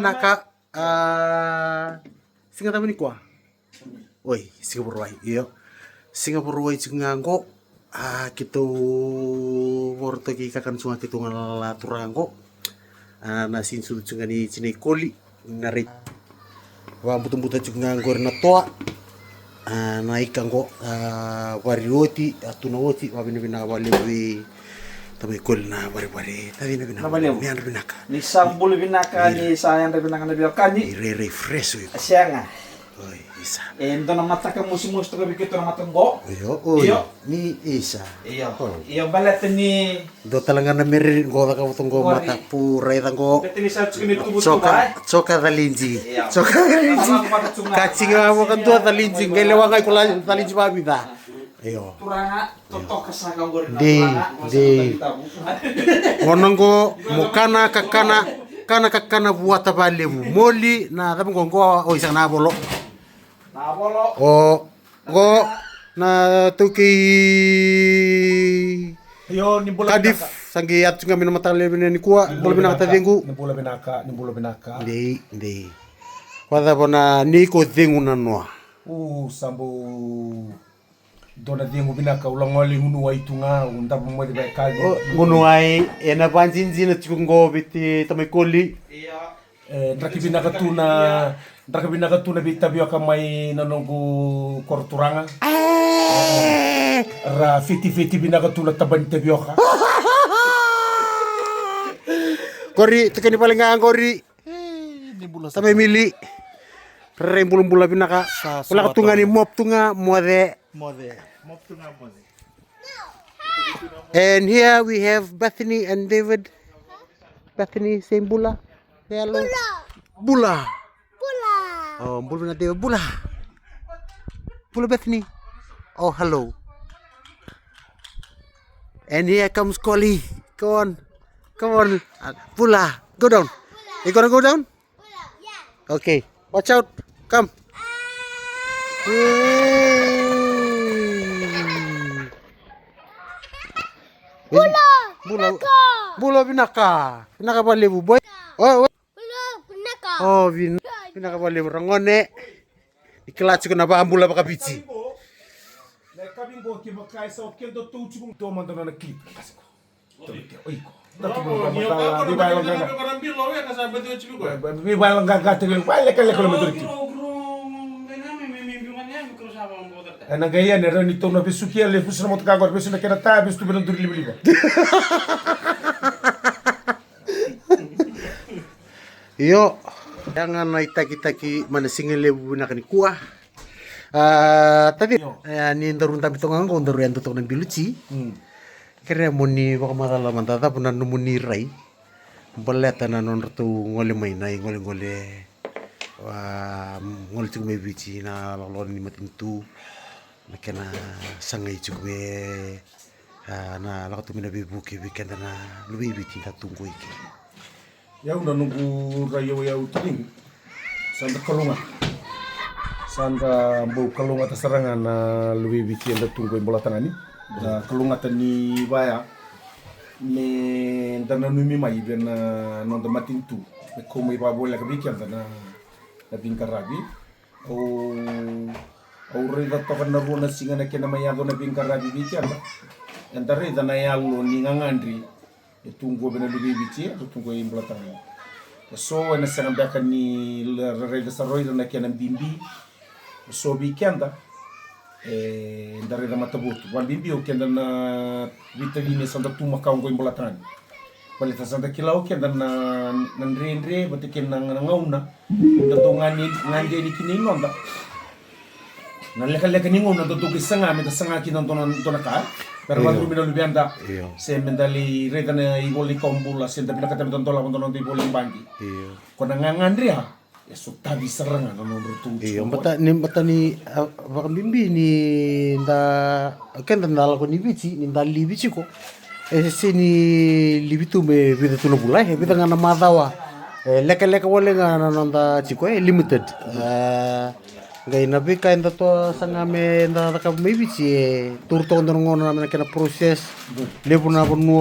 binaka singa tamani kwa. Oi, Singapura iyo. Singapura nganggo kita worto ki kakan sunga kita ngala turango. Na sinsu ni cine koli nari. Wa butum-butum nganggo na toa. Na ikango warioti atuna oti wa bina walewi. Tapi kol na bari-bari tadi na binaka. Nian binaka. Ni sambul binaka ni sayang binaka na biarkan ni. Refresh oi. Asyanga. Oi, isa. Ento na mata ka musim-musim to bikito na matenggo. Iyo, oi. Ni isa. Iyo. Iyo balat ni Do talaga na merin ko ka tunggo mata pura itanggo. Betini sa tsukini tubutuba. Soka talinji. Soka talinji. Kacing mo kan tua talinji ngelewa ngai kula talinji babida. Iyo. Turanga totok kasaka ngor na. Di. Ngonongo mukana kakana buat balemu. Moli na tapi ngongko o isang nabolo. Nabolo. Go na tuki Yo ni bola Kadif sanggi at nga minamatali ni kuwa bola binaka tadingu. Ni bola binaka. Ndi. Wada bona ni ko dingu na noa. Sambo dona dingu binaka ulang wali hunu wa itunga unda mo de kali. Ngono ai ena panjinji na tsungo biti tamay koli. Iya. Draki binaka tuna bita biyo kamay nanongu korturanga. Ra fiti binaka tuna tabante biyo ka. Kori tekani paling ngang kori. Sampai mili. Rembulung bula binaka. Pula katunga ni mop tunga mode. And here we have Bethany and David. Bethany same bula. Hello. Bula. Oh, bula na David bula. Bula Bethany. Oh, hello. And here comes Collie. Come on. Bula. Go down. You gonna go down? Yeah. Okay. Watch out. Come. Bula binaka. Binaka balebu boy. Oh. Oh, binaka balebu rangone. Ikilatsu ko na ba ambula baka bici. Kabingo ki makai sa okel do tuchung to mandana na clip. Oi ko. Mi balang gagate le wale kale ko medurti. Ana gaya ne rani to no besukia le fusna mot kagor besu na kena ta besu benar duri liba. Yo, jangan naitaki-taki mana singele buna kani kuah. Tadi ni ndarun tabi tongang ko ndaru yan tutok ng biluci. Kaya mo ni baka matalaman tata po na numuni ray. Baleta na non ratu ngole may na ngole ngole chung may bici na lalon ni matintu. Na kena sangay chukwe na lakatu mina bibuki weekend na luwi bici na tunggu iki. Ya udah nunggu rayo tuling. Sanda kalunga. Sanda bau kalunga terserangan na luwi bici yang tunggu bola tangan ni. Da kalunga tani baya. Me dana numi mai ben non da matintu. Me como iba bola ka bici dana da bingkarabi. O reda tokan na runa singa na kena mayado na bingkarabi bici anda. Entare dana yalo ni ngangandri. Tunggu bena luwi bici tunggu im bola tangan. So na sanang baka ni reda sa roy na kena bimbi. So bikenda ndare da matabutu wal bimbi o kenda na vitamine sanda tuma kaungo imbolatan balita sanda kilau kenda na nandre bate kenda ngauna da to ngande ni kini nonda na leka ni ngona do kisanga me da sanga kinan dona ka pero quando mi lubianda se mendali reda na igoli kombula se da pinaka tam tontola kondo di boli bangi kona ngandria eso tabi serangan no rutu. Iya, bata ni baka bimbi ni nda kan nda ko ni bici ni nda li bici ko. Se ni libitu me vida tu no bulai, vida ngana madawa. Leka wale ngana nda chiko limited. Gai na bika nda to sanga me nda ka me bici tur to ndo ngona na kena proses. Lebu na ponu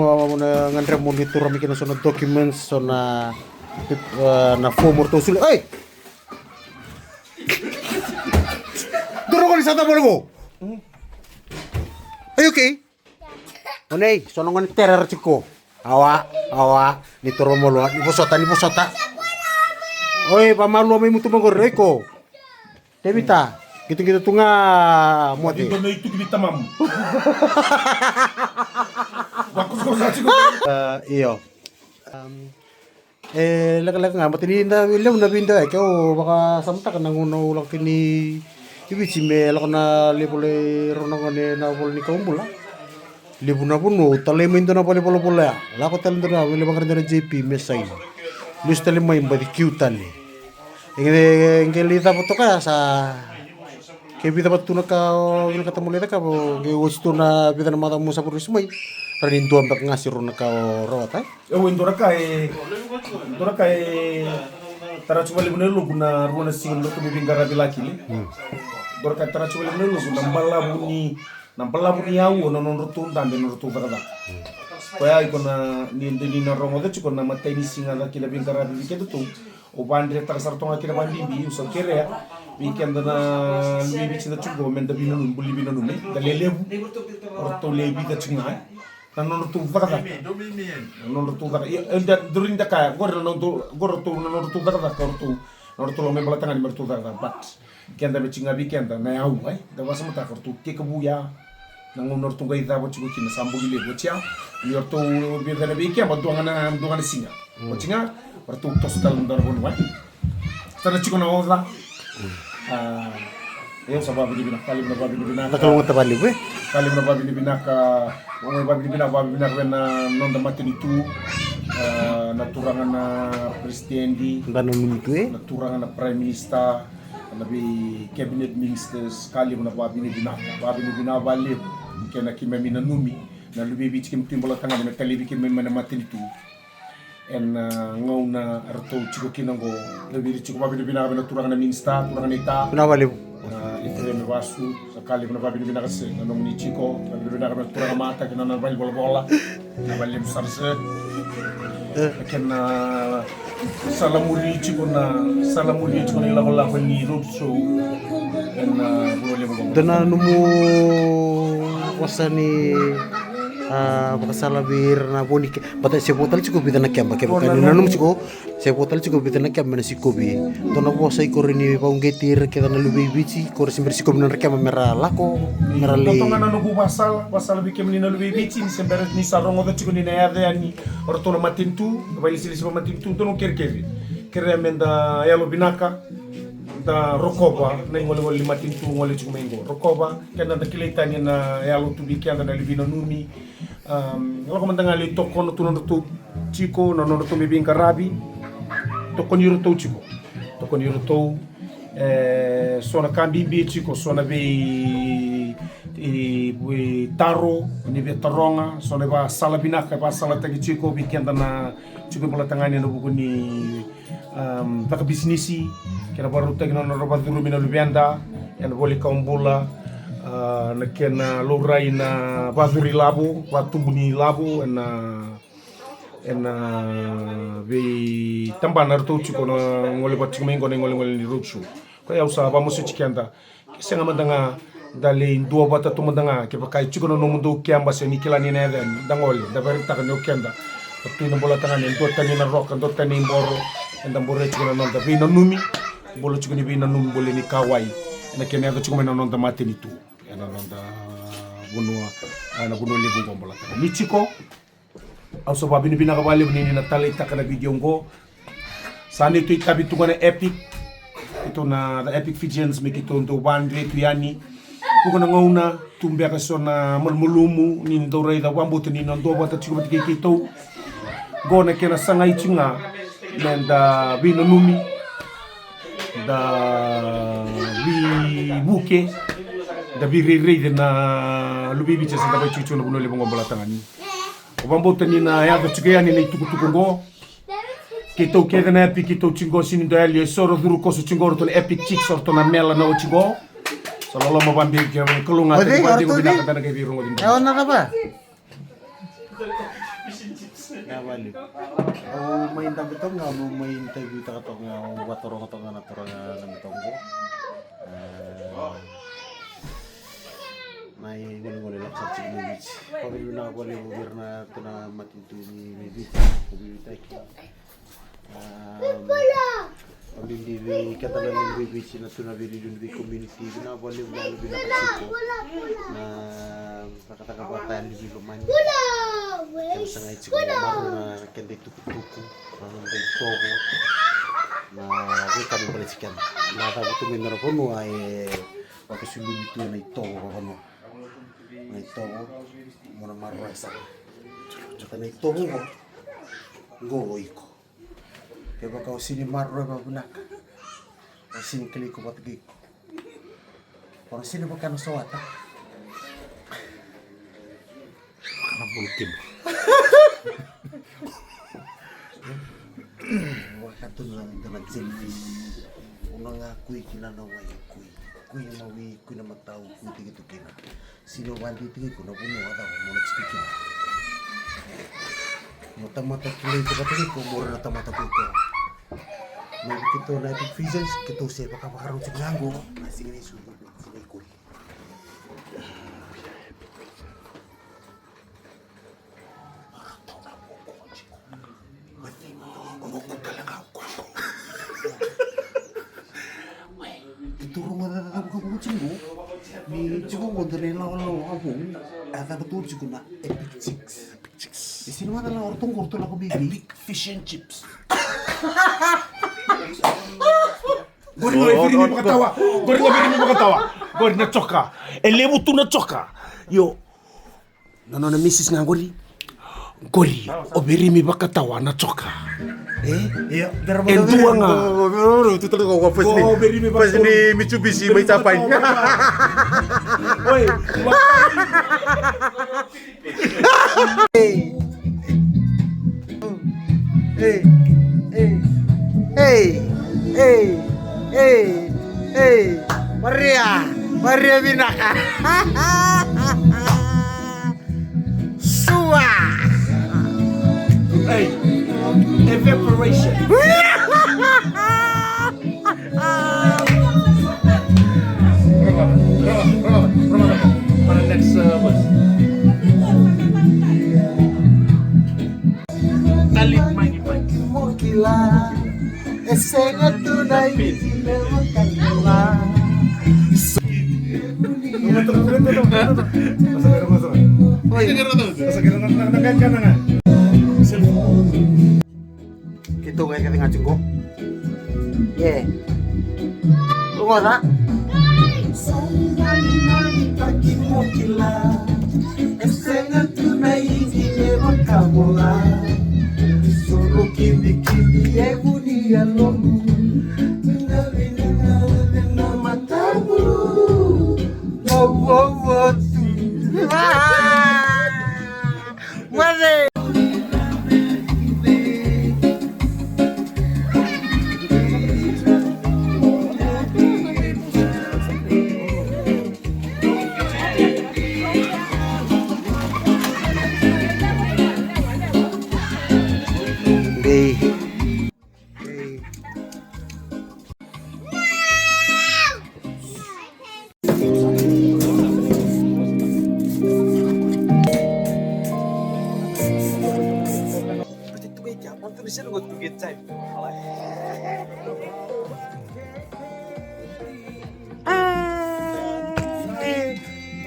ngandre monitor mi kena sona documents sona na former to sulit. Oi. Duro ko ni sa tabol mo. Ay okay. Onay, sonongan terror chiko. Awa, ni turo mo lo, ni pusota. Oi, pamalu may mutu magorre ko. Debita, gitu tunga mo Ito na ito kita mam. Bakos ko sa chiko. Iyo. Laka nga matininda ilaw na binda kau baka samta ka nang ulang kini ibici me lako na lepole ronong ne na bol ni kaumbula. Libu na puno tale mo na pole pole ya. Lako tale na wala bang kada JP mesay. Lus tale mo imbadi cute tale. Ingeli tapos ka sa kebita patuna ka ketemu leta ka bo gewosto na bita na mata mo sa purismay. Ranin tuam tak ngasih rona ka rawat ay. Indora kai tara coba libu nelu guna ruana singa lo kami bingkara bilakili. Indora kai tara coba libu nelu guna nambala buni au non rotun dan den rotu berada. Kaya ikona ni ndeni na rongo de cikona matai ni singa da kila bingkara bilike tu. O bandre tara sartonga kila bandi so kere ya. Weekend na lubi cinta cugo menda binanum buli binanum da lelebu. Orto lebi da cinga. Non tu vada non tu vada enda durinda kaya gorro tu non tu vada kortu non tu lo me balatangan mertu vada bat kenda be cinga weekenda na au ai da wasa mata kortu ke kebuya nang nor tu gaida bo cigo kina sambu gile bo cia yor tu be da be kia duangan singa bo cinga kortu tos dal ndar bon wai tara cigo na oda eu sabab bina kali na babi bina Nakalungan tabali we. kali na babi bina ka Ongay babi bina na nonda matin itu na turangan na presidendi Ganun nito na turangan na prime minister nabi cabinet ministers kali na babi bina bali kena kime mina numi na lubibi chikim timbola tanga na kalibi kime mana matin itu en ngau na arto chiko kinango lubibi chiko babi bina na turangan na minister turangan ita Pinawali. Itu yang basu sekali pernah babi bina kasi nanong ni Chico babi bina kami turang mata kena nabal bola nabal lim sarse kena salamuri Chico na ilang ni roadshow kena boleh bola Dana numu wasani bakasalabir na bonike bata sepotal chiko bidana kyamba ke bakani nanum chiko sepotal chiko bidana kyamba na sikobi dona bosa ikorini paunggetir ke dana lubi bici kor simber sikobi na kyamba mera lako mera li tontongan anu basal bikin ni nalu bici ni sember ni sarongo da chiko ni na yade ani ortono matintu bali sili matintu tono kere menda yalo binaka da rokoba na ngoli matintu ngoli chiko mengo rokoba kena da kiletani na yalo tu bikin da libino numi lako mandangali toko no tuno tu chiko no tu bibing karabi toko ni roto chiko toko ni roto sona kambi bi chiko sona be taro ni be taronga sona ba salabinaka ba salatagi chiko bikin na chiko bola tangani no buku ni taka bisnisi kena baru tagi no roba duru mina lubianda en boli kaumbula na kena lorai na bazuri labo watubuni labo ena be tambana rto chiko na ngole bat chiko mengo ngole ni ruchu ko ya usa ba musu chikenda senga mandanga dale dua bata tu mandanga ke pakai chiko no mundo kiamba se ni kilani na den dangole da bari ta no kenda tu na bola tangan en tani na rock ndo tani mboro enda mboro chiko na nonda bi no numi bolo chiko ni bi na numi bole ni kawai ena kena ga chiko na nonda mateni tu ena nonda bunua ana bunua lebu gombola ni chiko au so babi ni bina kabali ni na tala itaka na video ngo sani tu itabi tu gona epic itu na the epic Fijians make itu untuk bandre tu yani bukan ngauna tumbe ka sona mulmulumu ni ndore da wambo tu ni ndo bata chiko batike kito gona kena sanga ichinga nenda bino numi da bi buke da bi rei na lubi bicha sa da chuchu na bunole bongo bola tangani wambo tu ni na ya da chike yani ni tuku ngo Kito keda na epic kito chingo sini do ali soro duru koso chingo to epic chick sorto na mela na chingo solo lo mabambi ke kulunga te bandi ko binaka na ke birungo din Ewan na ka ba? balik. Mau main tapi tong nggak mau main tapi kita katong nggak buat orang katong nggak nami tonggo. Nai ngoli laksa cik mibit. Pabili na boleh berna tuna makin tu mibit. Pabili tak. Pabili kata na mibit sih na tuna bili dun di community. Bina boleh lalu bina kasih. Na kata-kata batan di lumayan. Yang sangat cukup baru na kendek tuku-tuku. Kendek toko. Na kita boleh cikan. Na tahu tu minor pun muai. Pakai sulu itu na itu kan. Na itu mana marah sa. Jika na itu go iko. Kaya kau sini marah ba bunak. Kau sini kali ko patgi. Kau sini bukan sawata. Karena mungkin. Waktu lang dengan sini. Unang ngakui kinanaw ay kui. Kui na mawi, kui na magtao, kui tigito kina. Sino wandi tigi ko na puno at ako muna tsikin. Mata-mata tuloy ko patigi ko, mura na tamata ko ko. May kito na ipig fisans, kito siya baka makarong sa nganggo. Sige na isulong, sige kui. Turun mga kakabukabukot siya ni Chico ko din lang ako at betul Chico na Epic Chicks. Sino nga lang ortong-orto na ko bibi? Epic Fish and Chips. Gori nga biri mo makatawa. Gori nga biri mo makatawa. Gori na choka. Elevo tu na choka. Yo. Nono na misis nga gori. Gori. O biri mi makatawa na choka. Iya, El dua nga. Itu terlalu kau pas ni Mitsubishi may capai. Oi. Hey, Maria Binaka. Sua. Hey. Evaporation. Para next verse. Talit main-main. Mokila, esena tunay kinawakala. Gitu kayak ketinggalan jengkok. Ye. Lu ngora? Solo kini ya dunia lomu. Na matamu. Wow. Mare.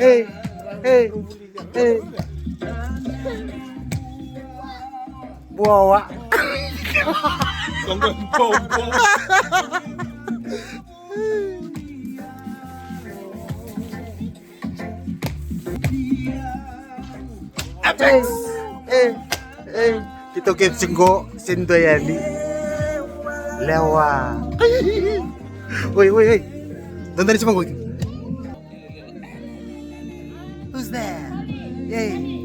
Hey. Bawa. Kita kencing kok Sindoyani lewa. Woi. Donde eres manggo? Who's there? Yay.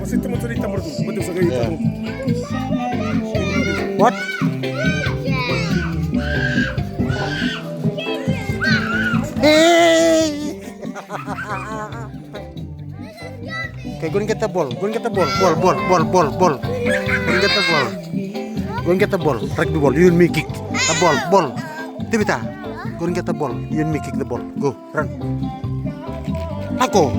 Kasi tamo sa dito marto. Betul sa gayo tamo. What? Hey! Okay, go and get the ball. Go and get the ball. Ball. Go and get the ball. Go and get the ball. Rugby ball. You and me kick. The ball. Tibita. Go and get the ball. You and me kick the ball. Go. Run. Ako.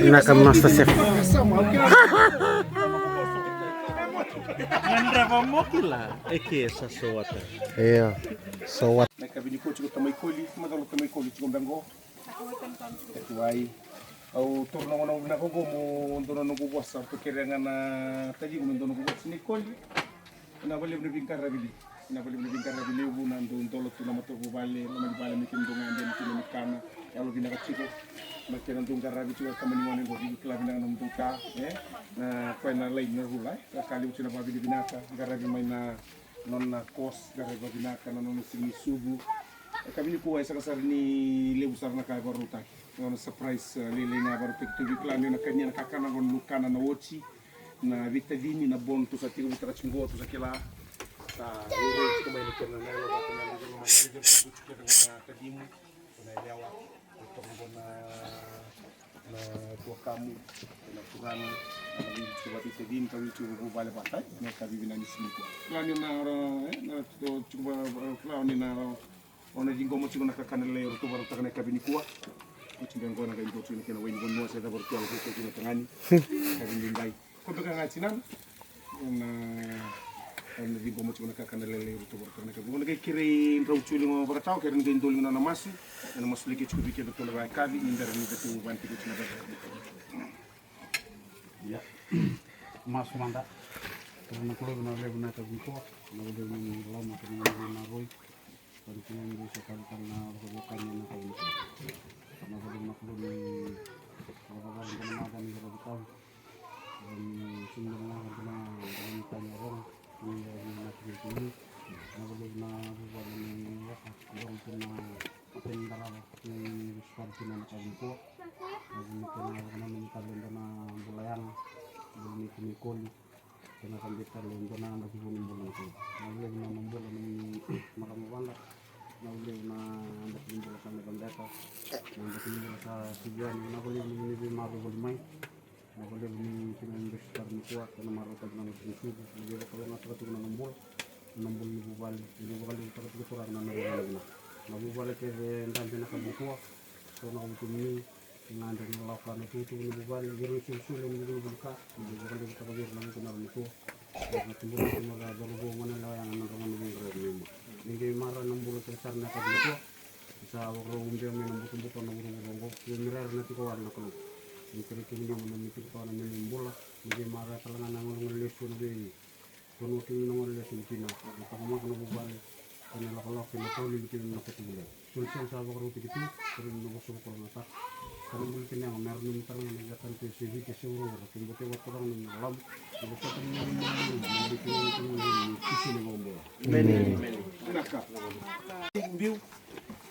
Nakam Master Chef. Nandrava mo kila. Eke sa sowata. Iya. So what? Nakabini ko chiko tamay koli, madalo tamay koli chiko bango. Tuai. Au turno ngono na ko mo ndono no ko bossa to kerenga na taji ko ndono ko bossa ni koli. Na bali ni bingkar rabili. Na bali ni bingkar rabili bu na ndolo tu na mato ko bale na di bale mi kindo ngande mi kana. Yalo bina ka chiko. Na kena ndunga rabi chiko kamani ngone ko di klabi na ndunga na ko na lay na hulai. Kali ucina babi di binaka, garabi mai na non na kos, garabi binaka na non sini subu. Kami ni kuai sakasar ni lebu sarna ka baru tak. Ngono surprise lele na baru tek tu klani na kanya na kakana gon lukana na wochi na vitadini na bon tu sa tigo tra chingo tu sa kila ta lele tu mai ni kena na lo ba na lele ma lele tu kena na kadimu na lewa tu na tua kamu na turana na coba vitadini kami cuba bale batai na kabi bina ni sini klani na tu cuba klani na ona jingo mo chigona kakana lele tu baru takana kabini kuwa Kucing gona kain kucing kena wain gonno saya dapat tual kucing tengani kabin lindai ko bega ngacinan na di bomo chuna kakana lele to bor kana kabin ngone kiri raw chuli mo baka taw keren ngin doli na masu na masu leke chubi ke to la kabi indar ni betu banti kucing na ya mas manda karena kalau benar benar kabin ko na udah ni lama na roy Pantina ni sa karena bukannya na kabin karena belum orang kenapa nih kalau tahu dan sumbernya karena dengan tanya orang yang masih ini belum buat ini orang pernah tentara yang sekarang nak kampung karena minta lendana bulayang belum mikoli karena kan kita lendana ada bulan itu lalu membuat makan makan Nauli na anda pinjol sa Megandeta, anda pinjol sa Sibuan, nauli ni Maru Bulmay, nauli ni Pinambestar ni Kuat, na marutag na nagsusubo, hindi ba kalau nagkatug na nambol ni Bubal, hindi ba kalau nagkatug kurang na nabubalag na. Nabubalag kaya ang pinakabukuha, so nakulitin ni, nga anda nilalakan na tuto ni Bubal, gano'n susulo ni Bubulka, hindi ba kalau nagkatagir na ito naroon ito, nagkatulong ito magdalubungan na lang ang naman ni Bubal. Hindi mara ng bulot sa sarna ka dito sa ro umbe may ng buto na burong yung mirar na tikuan na kulo yung kirikin niya mo na mitiko na ng bola hindi mara talaga nang ng lesson di kuno tin ng lesson pina pagkama ko bubali kanila ko lang pinatuli din na katula sulsan sa ro tikiti pero no gusto ko na ta kanang bulletin na meron ng tarang nagatan ko si Vicky Suro kung bote wat ko ng alam gusto ko ng kisi ni bombo Naka. Biu.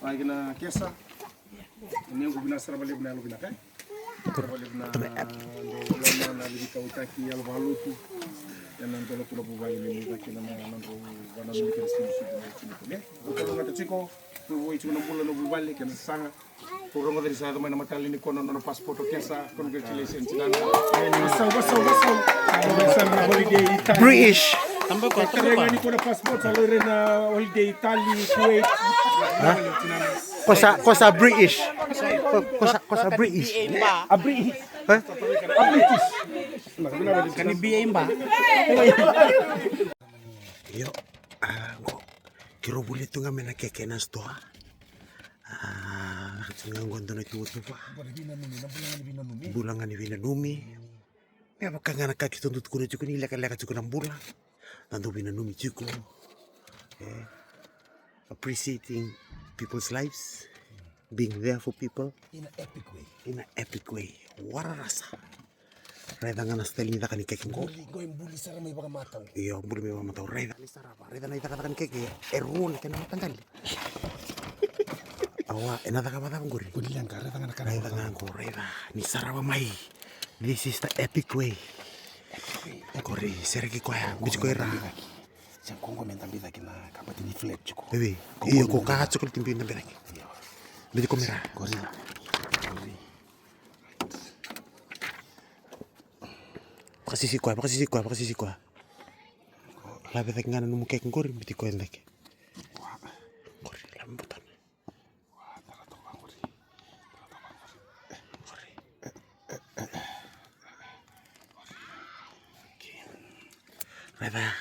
Ay na kesa. Ni ko binasara bali na lubina kay. Bali na lama na libita utaki al valutu. Yan ang dolo ko po bayi ni utaki na nang ro wana ni kesi sino ko. Ko ngata chiko, ko wo ichi na bulan no bubali kan sanga. Ko dari sa may namatali ni kono no passport kesa. Congratulations sinana. Basaw. British. Tambah kau Kaya ni ko na passport sa lore na holiday Italy, Kuwait. Kosa British. Cosa British. Abri. Hah? Abritis. Kan BA Mbak. Yo, kiro boleh tu ngamen na keke na sto. Sungang gondo na tuwa. Bulangan ni binanumi. Kaya makanga na kaki tundut kuno cuko ni leka cuko ng bulang. Nando binanumi cuko. Appreciating people's lives. Being there for people. In an epic way. In an epic way. Wararasa. Reda nga na style nita kani keke ko. Go yang buli sara may baka mataw. Iyo, buli may mataw. Reda ni sarapa. Reda na itakatakan keke. Erun ka na matanggal. Awa, enada ka matang guri. Guri lang ka, reda nga na Reda nga ko, reda. Ni sarapa may. This is the epic way. Guri, sergi ko ya. Bici ko ira. Siang Kongo mentan bida kina kapati ni flat cuko. Bebe, iyo ko kahat ko timpiin na biraki. Bici ko mira. Guri. Makasisi ko. Labi tak nga na numukek ngori, biti ko endek. Guri, lambutan. Reda.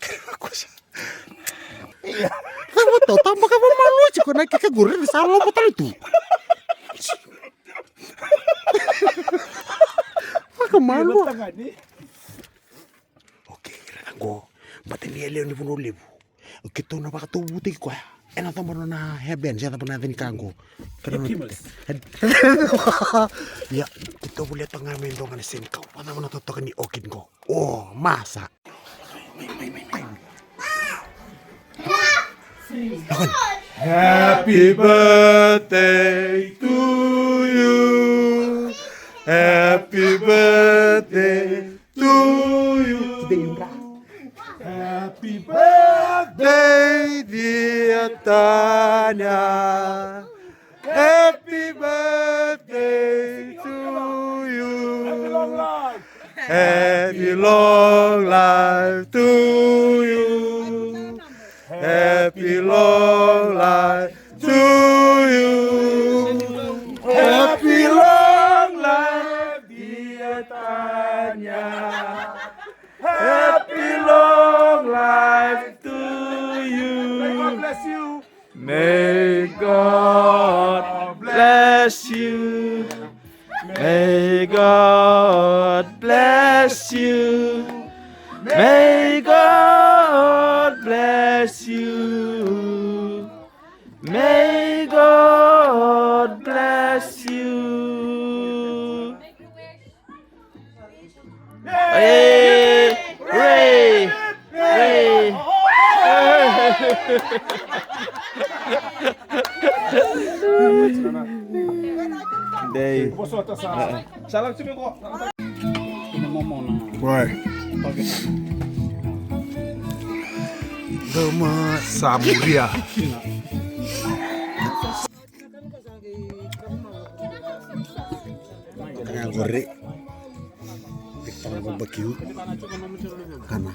Kenapa ko siya? Kamu tahu, tambah kamu malu aja kok naik keke gurih di salon betul itu. Maka malu. Oke, Reda go. Batin dia leo ni puno lebu. Kita na baka tu buti ko. Enak tahu mana na heben, siapa pernah natin kago. Ya, kita boleh tengah mendongan sen kau. Pada mana totokan ni okin ko. Oh, masa. Happy birthday to you. Happy birthday to you. Happy birthday, dear Tanya. Happy birthday to you. Happy long life to you. Happy long life to you. Happy long life, dear Tanya. Happy long life to you. May God bless you. May God bless you. May God bless you. May God bless you. Hey, Ray, Ray. Day. Salam sini kok. Ini momo na. Boy. Dama Samuria. tengah goreng. Kita barbecue. Kana.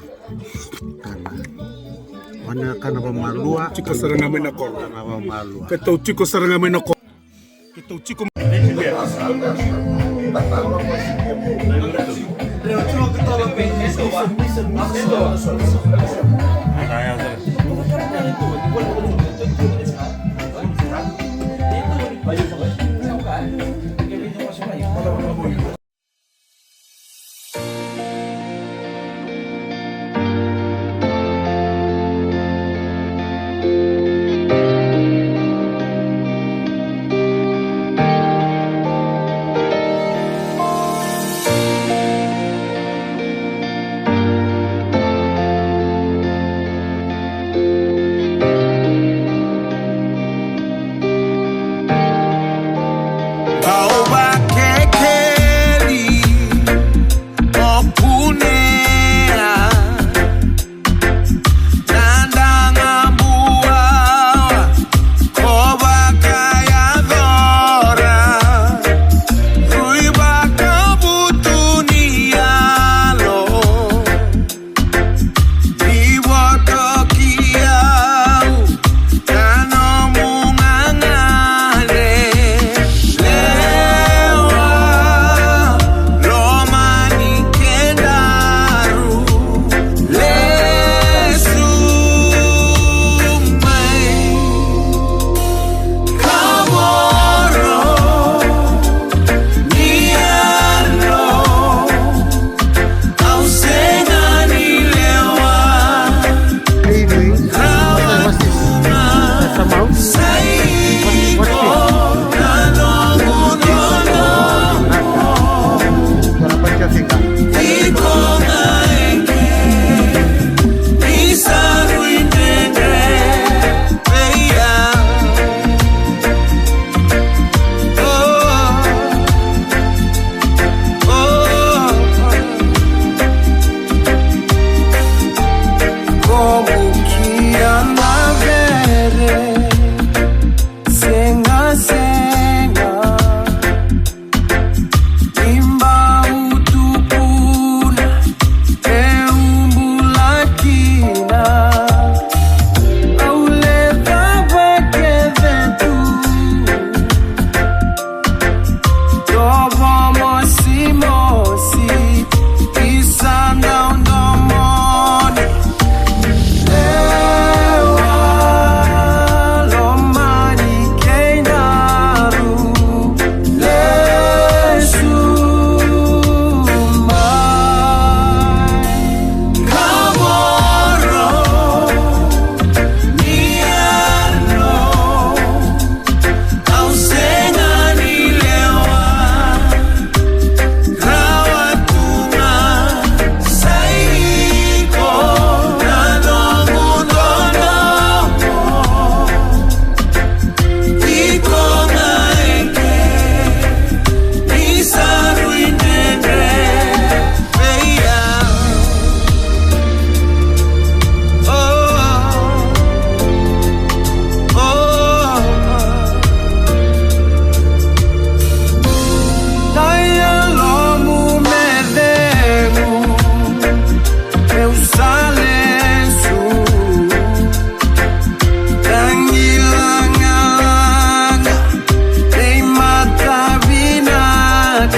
Mana kana pamalua. Chico saranga may nakor. Kana pamalua. Kataw chico saranga may nakor. Kataw chico.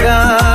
Jaga